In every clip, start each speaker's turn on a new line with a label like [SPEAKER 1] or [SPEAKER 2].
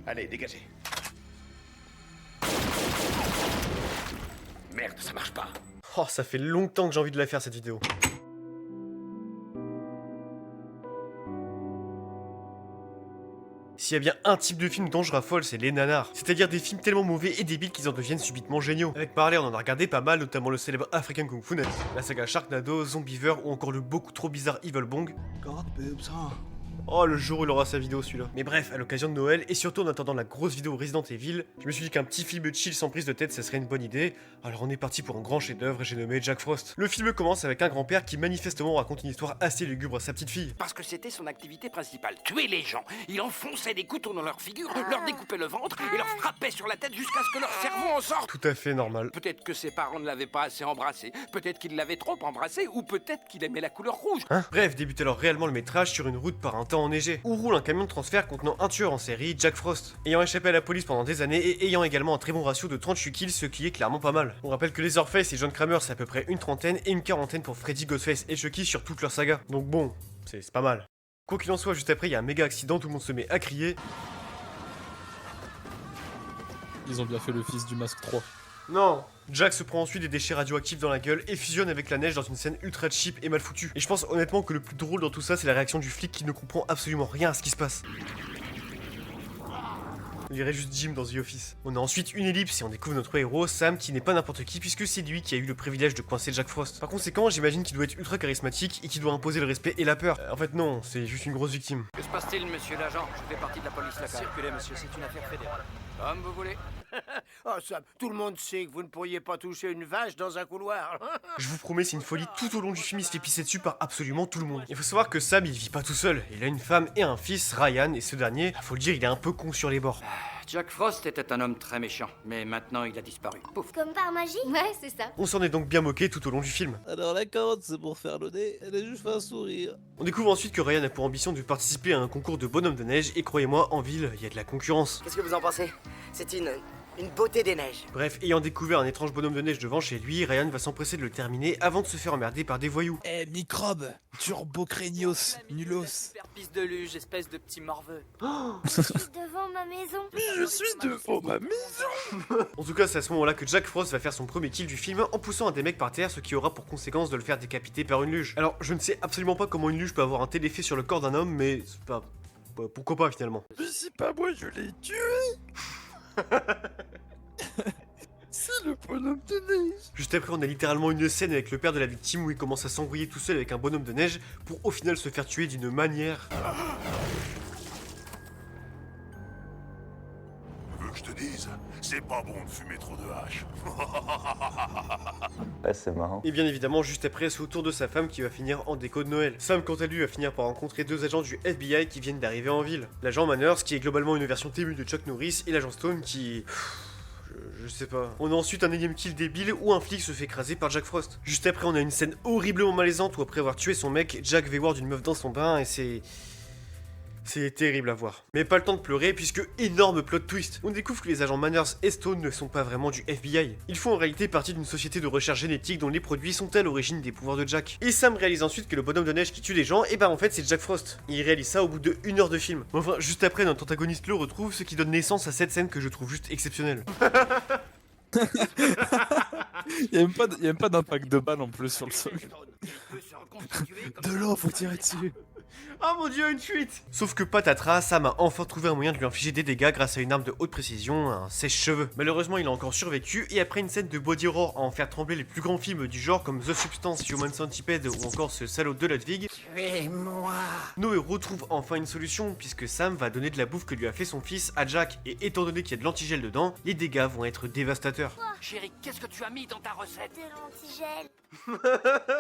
[SPEAKER 1] Allez, dégagez. Merde, ça marche pas.
[SPEAKER 2] Oh, ça fait longtemps que j'ai envie de la faire cette vidéo. S'il y a bien un type de film dont je raffole, c'est les nanars. C'est-à-dire des films tellement mauvais et débiles qu'ils en deviennent subitement géniaux. Avec Marley, on en a regardé pas mal, notamment le célèbre African Kung Fu Net, la saga Sharknado, Zombiever ou encore le beaucoup trop bizarre Evil Bong.
[SPEAKER 3] God boobs, huh?
[SPEAKER 2] Oh, le jour où il aura sa vidéo celui-là. Mais bref, à l'occasion de Noël, et surtout en attendant la grosse vidéo Resident Evil, je me suis dit qu'un petit film chill sans prise de tête, ça serait une bonne idée. Alors on est parti pour un grand chef-d'œuvre et j'ai nommé Jack Frost. Le film commence avec un grand-père qui manifestement raconte une histoire assez lugubre à sa petite fille.
[SPEAKER 1] Parce que c'était son activité principale, tuer les gens. Il enfonçait des couteaux dans leur figure, leur découpait le ventre et leur frappait sur la tête jusqu'à ce que leur cerveau en sorte.
[SPEAKER 2] Tout à fait normal.
[SPEAKER 1] Peut-être que ses parents ne l'avaient pas assez embrassé, peut-être qu'il l'avait trop embrassé, ou peut-être qu'il aimait la couleur rouge.
[SPEAKER 2] Hein? Bref, débute alors réellement le métrage sur une route par un temps enneigé, où roule un camion de transfert contenant un tueur en série, Jack Frost. Ayant échappé à la police pendant des années et ayant également un très bon ratio de 38 kills, ce qui est clairement pas mal. On rappelle que Leatherface et John Kramer c'est à peu près une trentaine et une quarantaine pour Freddy, Ghostface et Chucky sur toute leur saga. Donc bon, c'est pas mal. Quoi qu'il en soit, juste après il y a un méga accident, tout le monde se met à crier.
[SPEAKER 4] Ils ont bien fait le fils du masque 3.
[SPEAKER 2] Non! Jack se prend ensuite des déchets radioactifs dans la gueule et fusionne avec la neige dans une scène ultra cheap et mal foutue. Et je pense honnêtement que le plus drôle dans tout ça, c'est la réaction du flic qui ne comprend absolument rien à ce qui se passe. On dirait juste Jim dans The Office. On a ensuite une ellipse et on découvre notre héros, Sam, qui n'est pas n'importe qui puisque c'est lui qui a eu le privilège de coincer Jack Frost. Par conséquent, j'imagine qu'il doit être ultra charismatique et qu'il doit imposer le respect et la peur. En fait non, c'est juste une grosse victime.
[SPEAKER 5] Que se passe-t-il, monsieur l'agent? Je fais partie de la police locale.
[SPEAKER 6] Circulez, monsieur, c'est une affaire fédérale.
[SPEAKER 5] Comme vous voulez.
[SPEAKER 6] Oh, Sam, tout le monde sait que vous ne pourriez pas toucher une vache dans un couloir.
[SPEAKER 2] Je vous promets, c'est une folie, tout au long du film, il se fait pisser dessus par absolument tout le monde. Il faut savoir que Sam, il vit pas tout seul. Il a une femme et un fils, Ryan, et ce dernier, faut le dire, il est un peu con sur les bords.
[SPEAKER 5] Jack Frost était un homme très méchant, mais maintenant il a disparu. Pouf.
[SPEAKER 7] Comme par magie? Ouais, c'est ça.
[SPEAKER 2] On s'en est donc bien moqué tout au long du film.
[SPEAKER 3] Alors la carotte, c'est pour faire le nez, elle est juste fait un sourire.
[SPEAKER 2] On découvre ensuite que Ryan a pour ambition de participer à un concours de bonhomme de neige, et croyez-moi, en ville, il y a de la concurrence.
[SPEAKER 8] Qu'est-ce que vous en pensez? C'est une beauté des neiges.
[SPEAKER 2] Bref, ayant découvert un étrange bonhomme de neige devant chez lui, Ryan va s'empresser de le terminer avant de se faire emmerder par des voyous.
[SPEAKER 3] Eh, microbe, turbo craignos, nulos.
[SPEAKER 8] Pisse de luge, espèce de petit morveux.
[SPEAKER 7] Je suis devant ma maison.
[SPEAKER 3] Je suis devant ma maison.
[SPEAKER 2] En tout cas, c'est à ce moment-là que Jack Frost va faire son premier kill du film en poussant un des mecs par terre, ce qui aura pour conséquence de le faire décapiter par une luge. Alors, je ne sais absolument pas comment une luge peut avoir un tel effet sur le corps d'un homme, mais c'est pas... pourquoi pas finalement.
[SPEAKER 3] Mais c'est pas moi, je l'ai tué. C'est le bonhomme de neige.
[SPEAKER 2] Juste après, on a littéralement une scène avec le père de la victime où il commence à s'embrouiller tout seul avec un bonhomme de neige pour au final se faire tuer d'une manière...
[SPEAKER 9] Veux que je te dise, c'est pas bon de fumer trop de hache.
[SPEAKER 10] Ouais, c'est marrant.
[SPEAKER 2] Et bien évidemment, juste après, c'est au tour de sa femme qui va finir en déco de Noël. Sam, quant à lui, va finir par rencontrer deux agents du FBI qui viennent d'arriver en ville. L'agent Manners, qui est globalement une version témue de Chuck Norris, et l'agent Stone qui... Je sais pas. On a ensuite un énième kill débile où un flic se fait écraser par Jack Frost. Juste après, on a une scène horriblement malaisante où après avoir tué son mec, Jack va voir d'une meuf dans son bain et c'est... C'est terrible à voir. Mais pas le temps de pleurer puisque énorme plot twist. On découvre que les agents Manners et Stone ne sont pas vraiment du FBI. Ils font en réalité partie d'une société de recherche génétique dont les produits sont à l'origine des pouvoirs de Jack. Et Sam réalise ensuite que le bonhomme de neige qui tue des gens, et bah en fait c'est Jack Frost. Il réalise ça au bout de 1 heure de film. Enfin, juste après, notre antagoniste le retrouve, ce qui donne naissance à cette scène que je trouve juste exceptionnelle.
[SPEAKER 4] Il y a même pas d'impact de balle en plus sur le sol.
[SPEAKER 3] De l'eau, faut tirer dessus.
[SPEAKER 2] Oh mon dieu, une fuite! Sauf que patatras, Sam a enfin trouvé un moyen de lui infliger des dégâts grâce à une arme de haute précision, un sèche-cheveux. Malheureusement, il a encore survécu, et après une scène de body horror à en faire trembler les plus grands films du genre comme The Substance, Human Centipede ou encore ce salaud de Ludwig,
[SPEAKER 6] Tuez-moi.
[SPEAKER 2] nos héros trouvent enfin une solution, puisque Sam va donner de la bouffe que lui a fait son fils à Jack, et étant donné qu'il y a de l'antigel dedans, les dégâts vont être dévastateurs.
[SPEAKER 1] Chérie, qu'est-ce que tu as mis dans ta recette?
[SPEAKER 7] De l'antigel.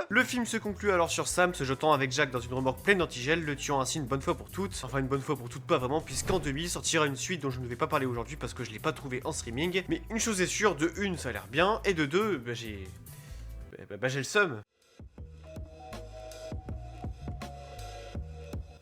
[SPEAKER 2] Le film se conclut alors sur Sam se jetant avec Jack dans une remorque pleine d'antigel, le tuant ainsi une bonne fois pour toutes. Enfin une bonne fois pour toutes pas vraiment, puisqu'en 2000 sortira une suite dont je ne vais pas parler aujourd'hui parce que je l'ai pas trouvé en streaming. Mais une chose est sûre, de une ça a l'air bien, et de deux, j'ai le seum.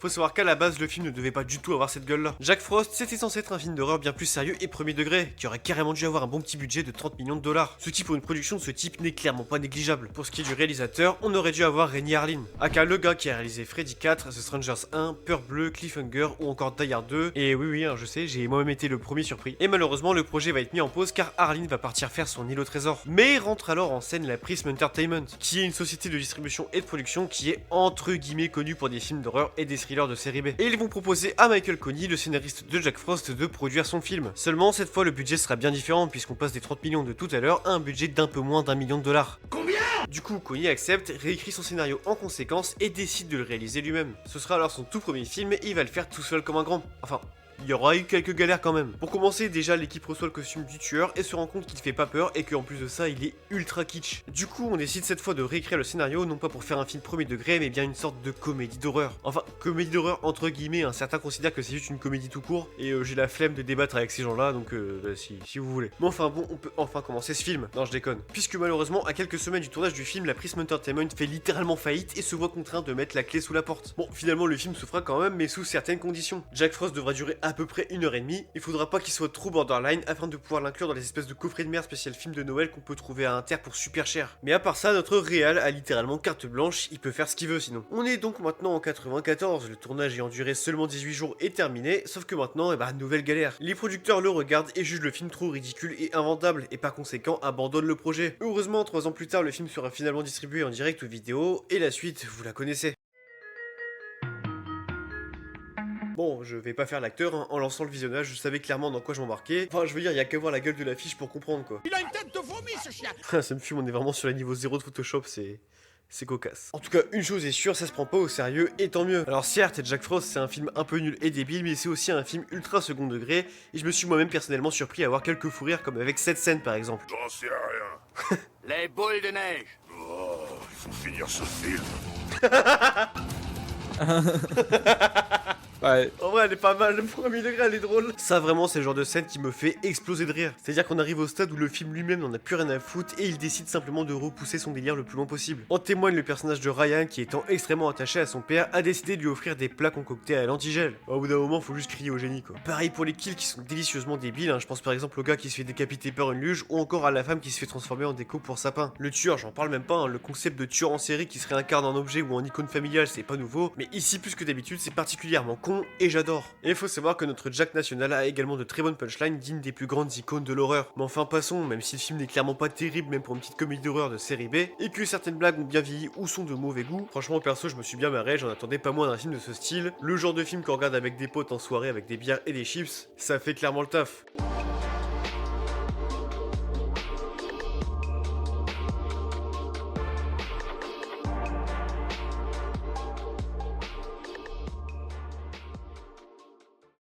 [SPEAKER 2] Faut savoir qu'à la base, le film ne devait pas du tout avoir cette gueule-là. Jack Frost, c'était censé être un film d'horreur bien plus sérieux et premier degré, qui aurait carrément dû avoir un bon petit budget de 30 millions de dollars. Ce qui pour une production de ce type n'est clairement pas négligeable. Pour ce qui est du réalisateur, on aurait dû avoir Renny Harlin, aka le gars qui a réalisé Freddy 4, The Strangers 1, Peur Bleue, Cliffhanger ou encore Die Hard 2. Et oui, je sais, j'ai moi-même été le premier surpris. Et malheureusement, le projet va être mis en pause car Harlin va partir faire son île au trésor. Mais rentre alors en scène la Prism Entertainment, qui est une société de distribution et de production qui est entre guillemets connue pour des films d'horreur et des thrillers de série B. Et ils vont proposer à Michael Coney, le scénariste de Jack Frost, de produire son film. Seulement, cette fois, le budget sera bien différent puisqu'on passe des 30 millions de tout à l'heure à un budget d'un peu moins d'1 million de dollars.
[SPEAKER 1] Combien?
[SPEAKER 2] Du coup, Coney accepte, réécrit son scénario en conséquence et décide de le réaliser lui-même. Ce sera alors son tout premier film et il va le faire tout seul comme un grand. Enfin, il y aura eu quelques galères quand même. Pour commencer, déjà l'équipe reçoit le costume du tueur et se rend compte qu'il fait pas peur et qu'en plus de ça, il est ultra kitsch. Du coup, on décide cette fois de réécrire le scénario, non pas pour faire un film premier degré, mais bien une sorte de comédie d'horreur. Enfin, comédie d'horreur entre guillemets, certains considèrent que c'est juste une comédie tout court, et j'ai la flemme de débattre avec ces gens-là, donc si vous voulez. Mais enfin bon, on peut enfin commencer ce film. Non, je déconne. Puisque malheureusement, à quelques semaines du tournage du film, la Prism Entertainment fait littéralement faillite et se voit contraint de mettre la clé sous la porte. Bon, finalement, le film se fera quand même, mais sous certaines conditions. Jack Frost devra durer à peu près 1h30. Il faudra pas qu'il soit trop borderline afin de pouvoir l'inclure dans les espèces de coffrets de merde spécial film de Noël qu'on peut trouver à Inter pour super cher. Mais à part ça, notre réal a littéralement carte blanche, il peut faire ce qu'il veut sinon. On est donc maintenant en 94, le tournage ayant duré seulement 18 jours est terminé, sauf que maintenant, nouvelle galère. Les producteurs le regardent et jugent le film trop ridicule et invendable, et par conséquent abandonnent le projet. Heureusement, 3 ans plus tard, le film sera finalement distribué en direct ou vidéo, et la suite, vous la connaissez. Bon, je vais pas faire l'acteur, en lançant le visionnage, je savais clairement dans quoi je m'embarquais. Enfin, je veux dire, y a qu'à voir la gueule de l'affiche pour comprendre quoi.
[SPEAKER 1] Il a une tête de vomi, ce chien.
[SPEAKER 2] Ça me fume, on est vraiment sur le niveau 0 de Photoshop, c'est cocasse. En tout cas, une chose est sûre, ça se prend pas au sérieux, et tant mieux. Alors certes, Jack Frost, c'est un film un peu nul et débile, mais c'est aussi un film ultra second degré, et je me suis moi-même personnellement surpris à avoir quelques fous rires, comme avec cette scène par exemple.
[SPEAKER 9] J'en sais rien.
[SPEAKER 1] Les boules de neige.
[SPEAKER 9] Oh, il faut finir ce film.
[SPEAKER 4] Ouais.
[SPEAKER 2] En vrai, elle est pas mal, le premier degré, elle est drôle. Ça, vraiment, c'est le genre de scène qui me fait exploser de rire. C'est-à-dire qu'on arrive au stade où le film lui-même n'en a plus rien à foutre et il décide simplement de repousser son délire le plus loin possible. En témoigne le personnage de Ryan qui, étant extrêmement attaché à son père, a décidé de lui offrir des plats concoctés à l'antigel. Au bout d'un moment, faut juste crier au génie, quoi. Pareil pour les kills qui sont délicieusement débiles, je pense par exemple au gars qui se fait décapiter par une luge ou encore à la femme qui se fait transformer en déco pour sapin. Le tueur, j'en parle même pas, le concept de tueur en série qui se réincarne en objet ou en icône familiale, c'est pas nouveau, mais ici, plus que d'habitude, c'est particulièrement con et j'adore. Et il faut savoir que notre Jack National a également de très bonnes punchlines dignes des plus grandes icônes de l'horreur. Mais enfin passons, même si le film n'est clairement pas terrible même pour une petite comédie d'horreur de série B, et que certaines blagues ont bien vieilli ou sont de mauvais goût, franchement perso je me suis bien marré, j'en attendais pas moins d'un film de ce style. Le genre de film qu'on regarde avec des potes en soirée avec des bières et des chips, ça fait clairement le taf.